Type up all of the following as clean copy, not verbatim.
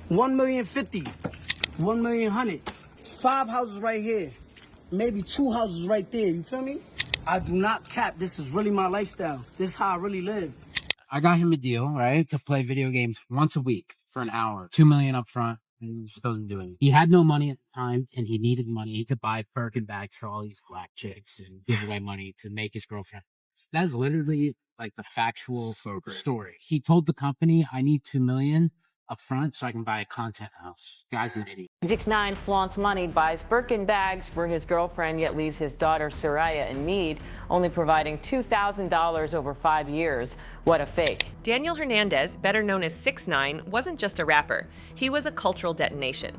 1,050,000, 1,100,000. 5 houses right here, maybe 2 houses right there. You feel me? I do not cap. This is really my lifestyle. This is how I really live. I got him a deal, right, to play video games once a week for an hour, $2 million up front, and he just doesn't do it. He had no money at the time, and he needed money to buy Birkin bags for all these black chicks and give away money to make his girlfriend. That's literally like the factual story. He told the company, I need $2 million up front so I can buy a content house. Guy's an idiot. 6ix9ine flaunts money, buys Birkin bags for his girlfriend, yet leaves his daughter Soraya in need, only providing $2,000 over 5 years. What a fake. Daniel Hernandez, better known as 6ix9ine, wasn't just a rapper. He was a cultural detonation.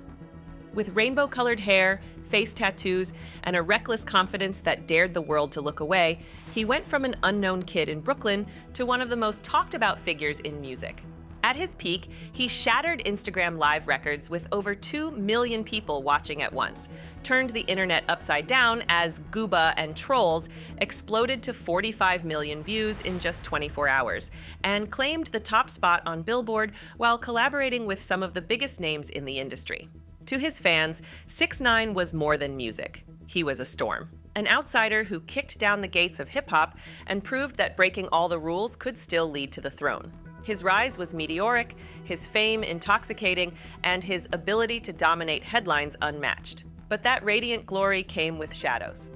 With rainbow-colored hair, face tattoos, and a reckless confidence that dared the world to look away, he went from an unknown kid in Brooklyn to one of the most talked-about figures in music. At his peak, he shattered Instagram Live records with over 2 million people watching at once, turned the internet upside down as Gooba and trolls exploded to 45 million views in just 24 hours, and claimed the top spot on Billboard while collaborating with some of the biggest names in the industry. To his fans, 6ix9ine was more than music. He was a storm. An outsider who kicked down the gates of hip-hop and proved that breaking all the rules could still lead to the throne. His rise was meteoric, his fame intoxicating, and his ability to dominate headlines unmatched. But that radiant glory came with shadows.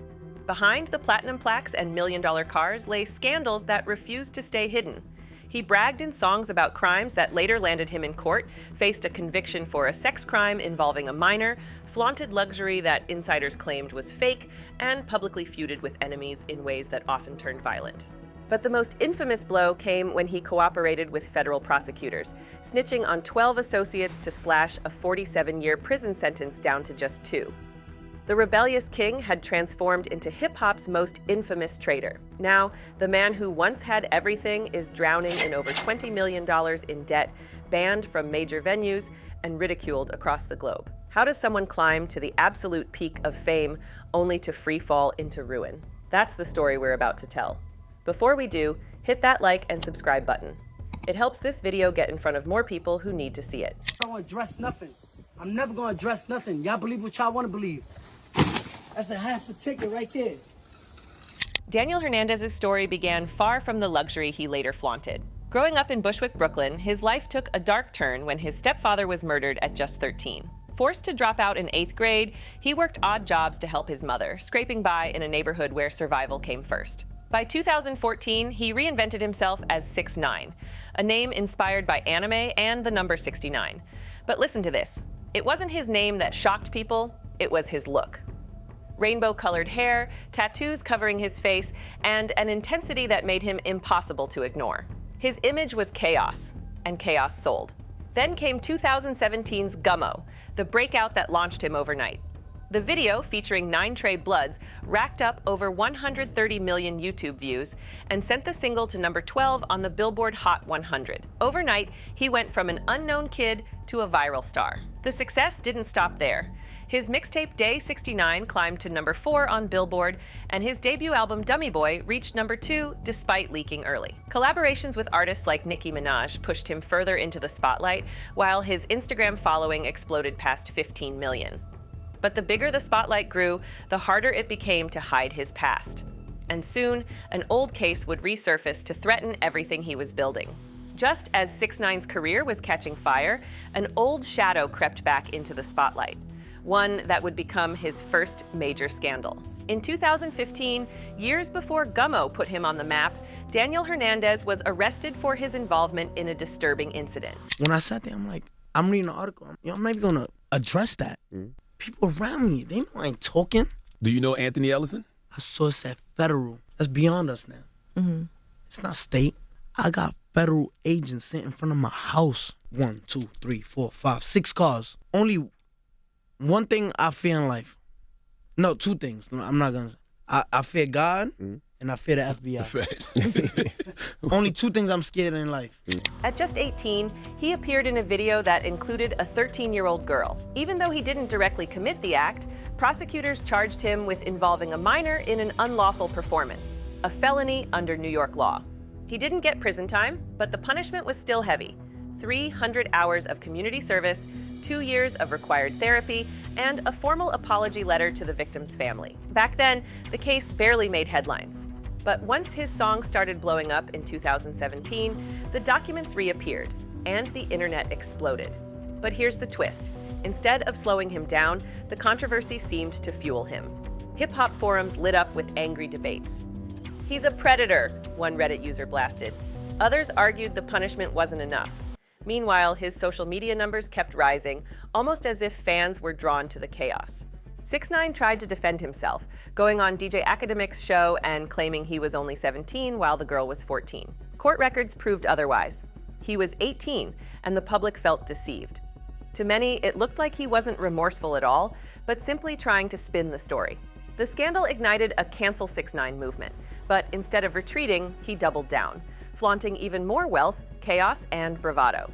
Behind the platinum plaques and million-dollar cars lay scandals that refused to stay hidden. He bragged in songs about crimes that later landed him in court, faced a conviction for a sex crime involving a minor, flaunted luxury that insiders claimed was fake, and publicly feuded with enemies in ways that often turned violent. But the most infamous blow came when he cooperated with federal prosecutors, snitching on 12 associates to slash a 47-year prison sentence down to just 2. The rebellious king had transformed into hip-hop's most infamous traitor. Now, the man who once had everything is drowning in over $20 million in debt, banned from major venues, and ridiculed across the globe. How does someone climb to the absolute peak of fame only to free fall into ruin? That's the story we're about to tell. Before we do, hit that like and subscribe button. It helps this video get in front of more people who need to see it. I don't address nothing. I'm never gonna address nothing. Y'all believe what y'all wanna believe. That's a half a ticket right there. Daniel Hernandez's story began far from the luxury he later flaunted. Growing up in Bushwick, Brooklyn, his life took a dark turn when his stepfather was murdered at just 13. Forced to drop out in 8th grade, he worked odd jobs to help his mother, scraping by in a neighborhood where survival came first. By 2014, he reinvented himself as 6ix9ine, a name inspired by anime and the number 69. But listen to this. It wasn't his name that shocked people, it was his look. Rainbow-colored hair, tattoos covering his face, and an intensity that made him impossible to ignore. His image was chaos, and chaos sold. Then came 2017's Gummo, the breakout that launched him overnight. The video, featuring 9 Trey Bloods, racked up over 130 million YouTube views and sent the single to number 12 on the Billboard Hot 100. Overnight, he went from an unknown kid to a viral star. The success didn't stop there. His mixtape Day 69 climbed to number 4 on Billboard, and his debut album Dummy Boy reached number 2 despite leaking early. Collaborations with artists like Nicki Minaj pushed him further into the spotlight, while his Instagram following exploded past 15 million. But the bigger the spotlight grew, the harder it became to hide his past. And soon, an old case would resurface to threaten everything he was building. Just as 6ix9ine's career was catching fire, an old shadow crept back into the spotlight, one that would become his first major scandal. In 2015, years before Gummo put him on the map, Daniel Hernandez was arrested for his involvement in a disturbing incident. When I sat there, I'm like, I'm reading the article. I'm not even gonna address that. People around me, they know I ain't talking. Do you know Anthony Ellison? I saw it's at federal. That's beyond us now. It's not state. I got federal agents sitting in front of my house. 1, 2, 3, 4, 5, 6 cars. Only one thing I fear in life. No, 2 things. No, I'm not gonna. I fear God and I fear the FBI. Only 2 things I'm scared of in life. At just 18, he appeared in a video that included a 13-year-old girl. Even though he didn't directly commit the act, prosecutors charged him with involving a minor in an unlawful performance, a felony under New York law. He didn't get prison time, but the punishment was still heavy. 300 hours of community service, 2 years of required therapy, and a formal apology letter to the victim's family. Back then, the case barely made headlines. But once his song started blowing up in 2017, the documents reappeared, and the internet exploded. But here's the twist. Instead of slowing him down, the controversy seemed to fuel him. Hip-hop forums lit up with angry debates. "He's a predator," one Reddit user blasted. Others argued the punishment wasn't enough. Meanwhile, his social media numbers kept rising, almost as if fans were drawn to the chaos. 6ix9ine tried to defend himself, going on DJ Academic's show and claiming he was only 17 while the girl was 14. Court records proved otherwise. He was 18, and the public felt deceived. To many, it looked like he wasn't remorseful at all, but simply trying to spin the story. The scandal ignited a cancel 6ix9ine movement, but instead of retreating, he doubled down, flaunting even more wealth, chaos, and bravado.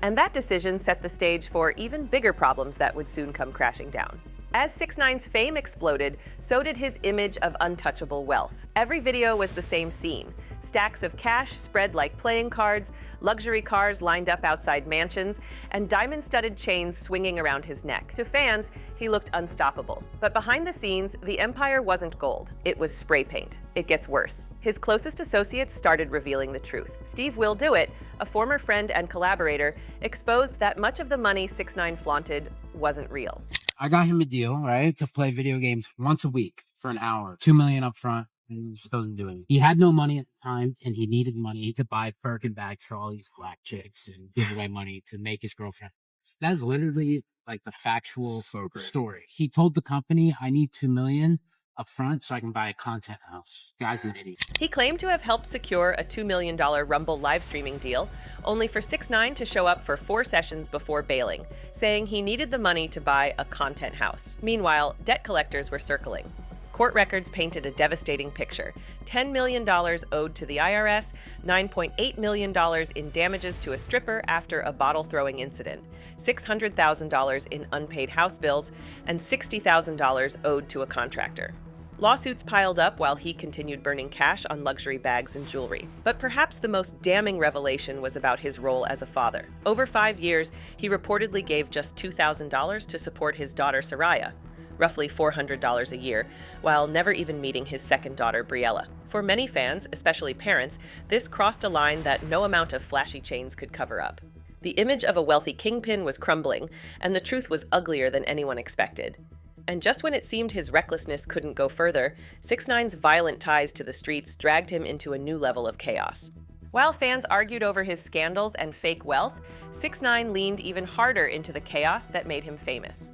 And that decision set the stage for even bigger problems that would soon come crashing down. As 6ix9ine's fame exploded, so did his image of untouchable wealth. Every video was the same scene. Stacks of cash spread like playing cards, luxury cars lined up outside mansions, and diamond-studded chains swinging around his neck. To fans, he looked unstoppable. But behind the scenes, the empire wasn't gold. It was spray paint. It gets worse. His closest associates started revealing the truth. Steve Will Do It, a former friend and collaborator, exposed that much of the money 6ix9ine flaunted wasn't real. I got him a deal, right, to play video games once a week for an hour, 2 million up front, and he just doesn't do it. He had no money at the time, and he needed money to buy Birkin bags for all these black chicks and give away money to make his girlfriend. That's literally like the factual story. He told the company, "I need 2 million up front so I can buy a content house." Guy's an idiot. He claimed to have helped secure a $2 million Rumble live streaming deal, only for 6ix9ine to show up for 4 sessions before bailing, saying he needed the money to buy a content house. Meanwhile, debt collectors were circling. Court records painted a devastating picture. $10 million owed to the IRS, $9.8 million in damages to a stripper after a bottle-throwing incident, $600,000 in unpaid house bills, and $60,000 owed to a contractor. Lawsuits piled up while he continued burning cash on luxury bags and jewelry. But perhaps the most damning revelation was about his role as a father. Over 5 years, he reportedly gave just $2,000 to support his daughter Soraya, roughly $400 a year, while never even meeting his second daughter, Briella. For many fans, especially parents, this crossed a line that no amount of flashy chains could cover up. The image of a wealthy kingpin was crumbling, and the truth was uglier than anyone expected. And just when it seemed his recklessness couldn't go further, 6ix9ine's violent ties to the streets dragged him into a new level of chaos. While fans argued over his scandals and fake wealth, 6ix9ine leaned even harder into the chaos that made him famous.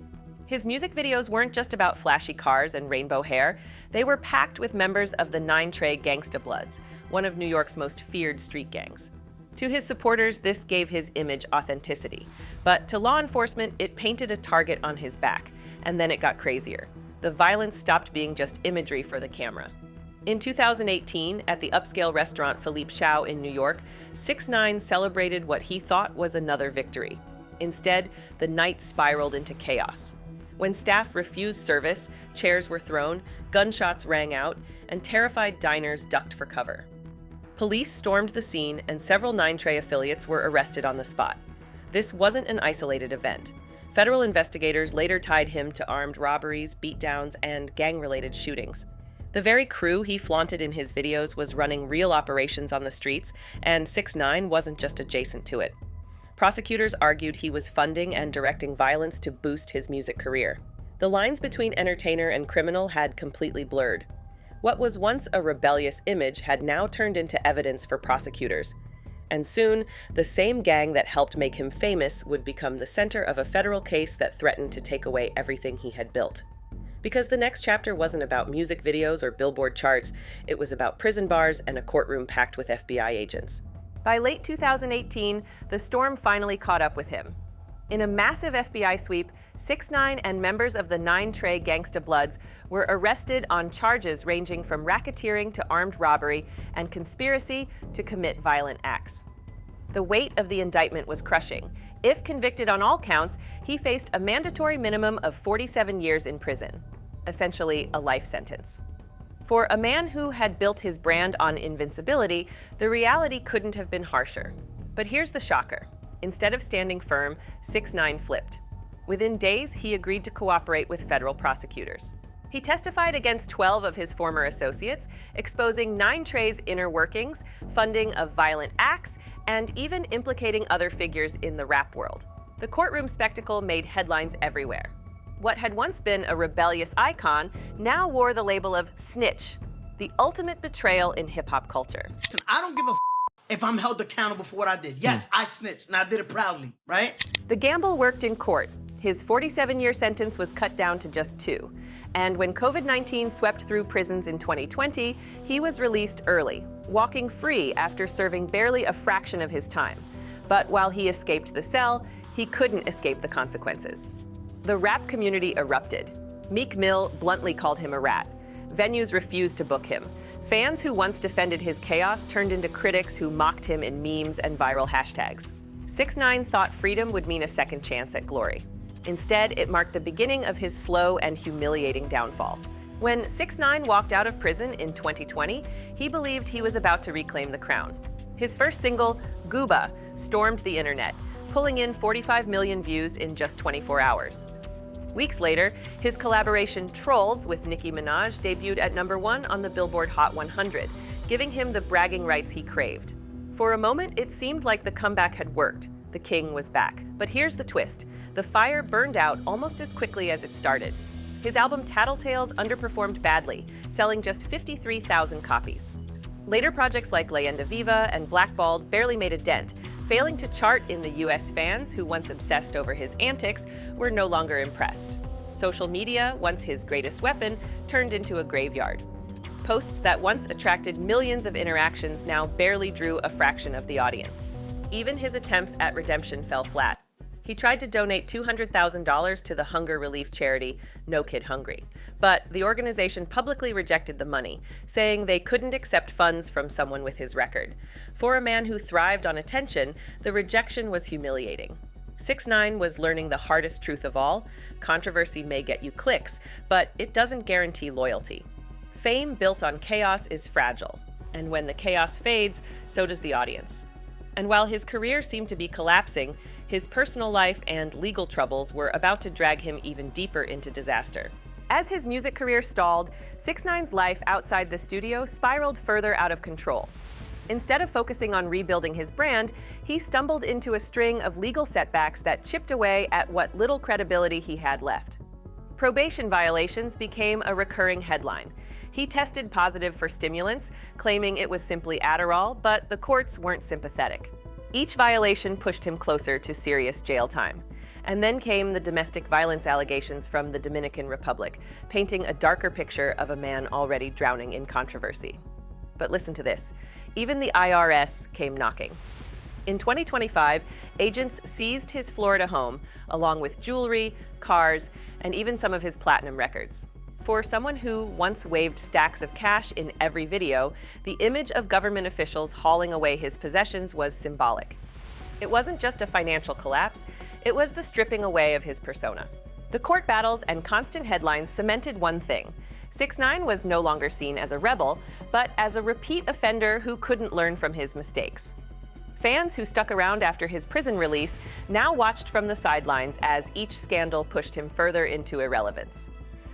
His music videos weren't just about flashy cars and rainbow hair. They were packed with members of the 9 Trey Gangsta Bloods, one of New York's most feared street gangs. To his supporters, this gave his image authenticity. But to law enforcement, it painted a target on his back. And then it got crazier. The violence stopped being just imagery for the camera. In 2018, at the upscale restaurant Philippe Chow in New York, 6ix9ine celebrated what he thought was another victory. Instead, the night spiraled into chaos. When staff refused service, chairs were thrown, gunshots rang out, and terrified diners ducked for cover. Police stormed the scene, and several 9 Trey affiliates were arrested on the spot. This wasn't an isolated event. Federal investigators later tied him to armed robberies, beatdowns, and gang-related shootings. The very crew he flaunted in his videos was running real operations on the streets, and 6ix9ine wasn't just adjacent to it. Prosecutors argued he was funding and directing violence to boost his music career. The lines between entertainer and criminal had completely blurred. What was once a rebellious image had now turned into evidence for prosecutors. And soon, the same gang that helped make him famous would become the center of a federal case that threatened to take away everything he had built. Because the next chapter wasn't about music videos or Billboard charts, it was about prison bars and a courtroom packed with FBI agents. By late 2018, the storm finally caught up with him. In a massive FBI sweep, 6ix9ine and members of the 9 Trey Gangsta Bloods were arrested on charges ranging from racketeering to armed robbery and conspiracy to commit violent acts. The weight of the indictment was crushing. If convicted on all counts, he faced a mandatory minimum of 47 years in prison, essentially a life sentence. For a man who had built his brand on invincibility, the reality couldn't have been harsher. But here's the shocker. Instead of standing firm, 6ix9ine flipped. Within days, he agreed to cooperate with federal prosecutors. He testified against 12 of his former associates, exposing 9 Trey's inner workings, funding of violent acts, and even implicating other figures in the rap world. The courtroom spectacle made headlines everywhere. What had once been a rebellious icon now wore the label of snitch, the ultimate betrayal in hip-hop culture. Listen, I don't give a if I'm held accountable for what I did. Yes, I snitched, and I did it proudly, right? The gamble worked in court. His 47-year sentence was cut down to just 2. And when COVID-19 swept through prisons in 2020, he was released early, walking free after serving barely a fraction of his time. But while he escaped the cell, he couldn't escape the consequences. The rap community erupted. Meek Mill bluntly called him a rat. Venues refused to book him. Fans who once defended his chaos turned into critics who mocked him in memes and viral hashtags. 6ix9ine thought freedom would mean a second chance at glory. Instead, it marked the beginning of his slow and humiliating downfall. When 6ix9ine walked out of prison in 2020, he believed he was about to reclaim the crown. His first single, Gooba, stormed the internet, pulling in 45 million views in just 24 hours. Weeks later, his collaboration Trolls with Nicki Minaj debuted at #1 on the Billboard Hot 100, giving him the bragging rights he craved. For a moment, it seemed like the comeback had worked. The king was back. But here's the twist. The fire burned out almost as quickly as it started. His album Tattletales underperformed badly, selling just 53,000 copies. Later projects like Leyenda Viva and Blackballed barely made a dent, failing to chart in the US fans who once obsessed over his antics were no longer impressed. Social media, once his greatest weapon, turned into a graveyard. Posts that once attracted millions of interactions now barely drew a fraction of the audience. Even his attempts at redemption fell flat. He tried to donate $200,000 to the hunger relief charity No Kid Hungry, but the organization publicly rejected the money, saying they couldn't accept funds from someone with his record. For a man who thrived on attention, the rejection was humiliating. 6ix9ine was learning the hardest truth of all: controversy may get you clicks, but it doesn't guarantee loyalty. Fame built on chaos is fragile, and when the chaos fades, so does the audience. And while his career seemed to be collapsing, his personal life and legal troubles were about to drag him even deeper into disaster. As his music career stalled, 6ix9ine's life outside the studio spiraled further out of control. Instead of focusing on rebuilding his brand, he stumbled into a string of legal setbacks that chipped away at what little credibility he had left. Probation violations became a recurring headline. He tested positive for stimulants, claiming it was simply Adderall, but the courts weren't sympathetic. Each violation pushed him closer to serious jail time. And then came the domestic violence allegations from the Dominican Republic, painting a darker picture of a man already drowning in controversy. But listen to this. Even the IRS came knocking. In 2025, agents seized his Florida home, along with jewelry, cars, and even some of his platinum records. For someone who once waved stacks of cash in every video, the image of government officials hauling away his possessions was symbolic. It wasn't just a financial collapse, it was the stripping away of his persona. The court battles and constant headlines cemented one thing: 6ix9ine was no longer seen as a rebel, but as a repeat offender who couldn't learn from his mistakes. Fans who stuck around after his prison release now watched from the sidelines as each scandal pushed him further into irrelevance.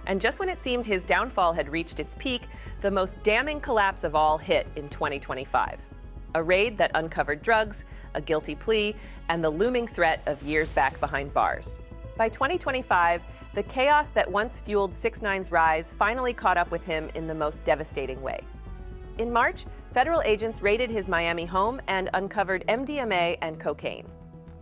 And just when it seemed his downfall had reached its peak, the most damning collapse of all hit in 2025. A raid that uncovered drugs, a guilty plea, and the looming threat of years back behind bars. By 2025, the chaos that once fueled 6ix9ine's rise finally caught up with him in the most devastating way. In March, federal agents raided his Miami home and uncovered MDMA and cocaine.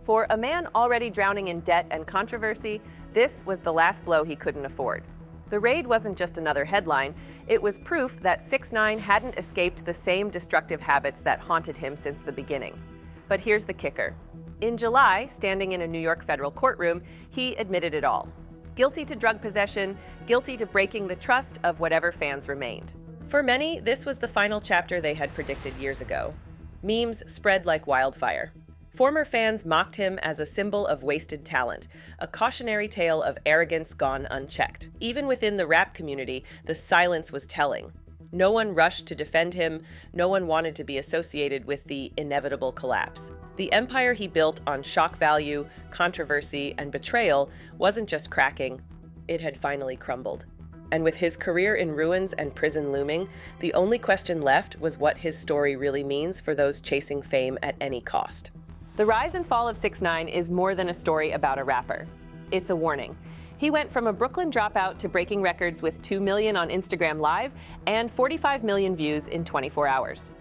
For a man already drowning in debt and controversy, this was the last blow he couldn't afford. The raid wasn't just another headline, it was proof that 6ix9ine hadn't escaped the same destructive habits that haunted him since the beginning. But here's the kicker. In July, standing in a New York federal courtroom, he admitted it all. Guilty to drug possession, guilty to breaking the trust of whatever fans remained. For many, this was the final chapter they had predicted years ago. Memes spread like wildfire. Former fans mocked him as a symbol of wasted talent, a cautionary tale of arrogance gone unchecked. Even within the rap community, the silence was telling. No one rushed to defend him. No one wanted to be associated with the inevitable collapse. The empire he built on shock value, controversy, and betrayal wasn't just cracking, it had finally crumbled. And with his career in ruins and prison looming, the only question left was what his story really means for those chasing fame at any cost. The rise and fall of 6ix9ine is more than a story about a rapper. It's a warning. He went from a Brooklyn dropout to breaking records with 2 million on Instagram Live and 45 million views in 24 hours.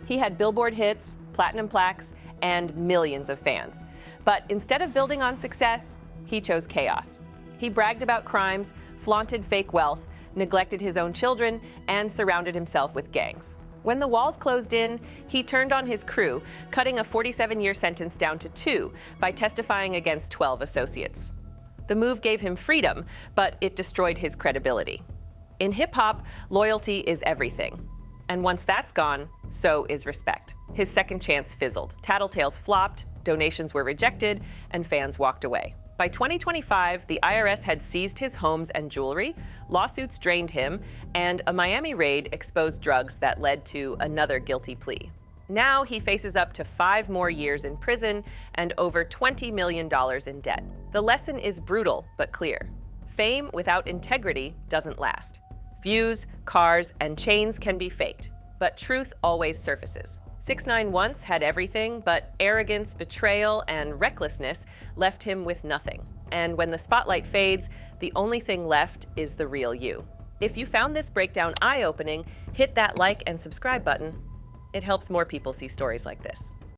He had Billboard hits, platinum plaques, and millions of fans. But instead of building on success, he chose chaos. He bragged about crimes, flaunted fake wealth, neglected his own children, and surrounded himself with gangs. When the walls closed in, he turned on his crew, cutting a 47-year sentence down to 2 by testifying against 12 associates. The move gave him freedom, but it destroyed his credibility. In hip-hop, loyalty is everything. And once that's gone, so is respect. His second chance fizzled. Tattletales flopped, donations were rejected, and fans walked away. By 2025, the IRS had seized his homes and jewelry, lawsuits drained him, and a Miami raid exposed drugs that led to another guilty plea. Now he faces up to 5 more years in prison and over $20 million in debt. The lesson is brutal but clear. Fame without integrity doesn't last. Views, cars, and chains can be faked, but truth always surfaces. 6ix9ine once had everything, but arrogance, betrayal, and recklessness left him with nothing. And when the spotlight fades, the only thing left is the real you. If you found this breakdown eye-opening, hit that like and subscribe button. It helps more people see stories like this.